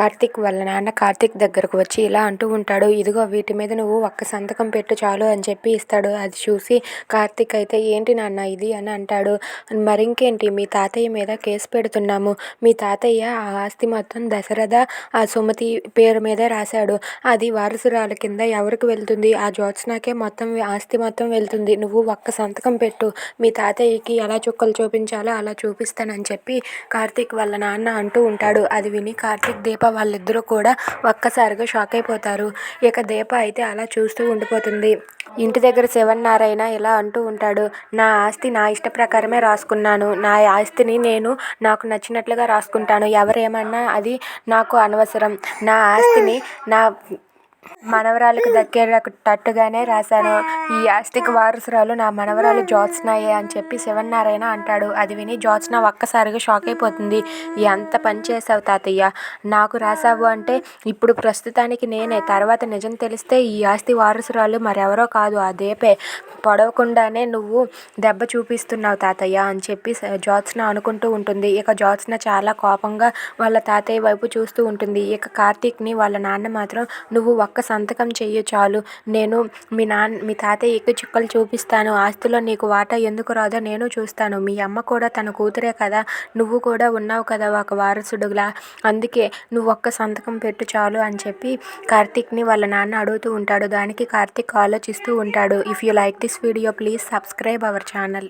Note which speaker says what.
Speaker 1: కార్తీక్ వాళ్ళ నాన్న కార్తీక్ దగ్గరకు వచ్చి ఇలా అంటూ ఉంటాడు. ఇదిగో వీటి మీద నువ్వు ఒక్క సంతకం పెట్టు చాలు అని చెప్పి ఇస్తాడు. అది చూసి కార్తీక్ అయితే ఏంటి నాన్న ఇది అని అంటాడు. మరింకేంటి మీ తాతయ్య మీద కేసు పెడుతున్నాము. మీ తాతయ్య ఆ ఆస్తి మొత్తం దశరథ ఆ సుమతి పేరు మీదే రాశాడు. అది వారసురాల కింద ఎవరికి వెళ్తుంది? ఆ జ్యోత్స్నాకే మొత్తం ఆస్తి మొత్తం వెళ్తుంది. నువ్వు ఒక్క సంతకం పెట్టు, మీ తాతయ్యకి ఎలా చుక్కలు చూపించాలో అలా చూపిస్తానని చెప్పి కార్తీక్ వాళ్ళ నాన్న అంటూ ఉంటాడు. అది విని కార్తీక్ దీప వాళ్ళిద్దరూ కూడా ఒక్కసారిగా షాక్ అయిపోతారు. ఇక దీప అయితే అలా చూస్తూ ఉండిపోతుంది. ఇంటి దగ్గర శివన్నారాయణ ఇలా అంటూ ఉంటాడు. నా ఆస్తి నా ఇష్ట ప్రకారమే రాసుకున్నాను. నా ఆస్తిని నేను నాకు నచ్చినట్లుగా రాసుకుంటాను. ఎవరేమన్నా అది నాకు అనవసరం. నా ఆస్తిని నా మనవరాలకు దక్కేటట్టుగానే రాశాను. ఈ ఆస్తికి వారసురాలు నా మనవరాలు జ్యోత్స్నాయే అని చెప్పి శివన్నారాయణ అంటాడు. అది విని జ్యోత్స్న ఒక్కసారిగా షాక్ అయిపోతుంది. ఎంత పని చేసావు తాతయ్య, నాకు రాసావు అంటే ఇప్పుడు ప్రస్తుతానికి నేనే, తర్వాత నిజం తెలిస్తే ఈ ఆస్తి వారసురాలు మరెవరో కాదు ఆ దీపే. పొడవకుండానే నువ్వు దెబ్బ చూపిస్తున్నావు తాతయ్య అని చెప్పి జ్యోత్స్న అనుకుంటూ ఉంటుంది. ఇక జ్యోత్స్న చాలా కోపంగా వాళ్ళ తాతయ్య వైపు చూస్తూ ఉంటుంది. ఇక కార్తీక్ని వాళ్ళ నాన్న మాత్రం నువ్వు ఒక్క సంతకం చెయ్యి చాలు, నేను మీ తాతయ్యకి చుక్కలు చూపిస్తాను. ఆస్తిలో నీకు వాటా ఎందుకు రాదో నేను చూస్తాను. మీ అమ్మ కూడా తన కూతురే కదా, నువ్వు కూడా ఉన్నావు కదా ఒక వారసుడులా, అందుకే నువ్వు ఒక్క సంతకం పెట్టు చాలు అని చెప్పి కార్తీక్ని వాళ్ళ నాన్న అడుగుతూ ఉంటాడు. దానికి కార్తీక్ ఆలోచిస్తూ ఉంటాడు. If you like this video please subscribe our channel.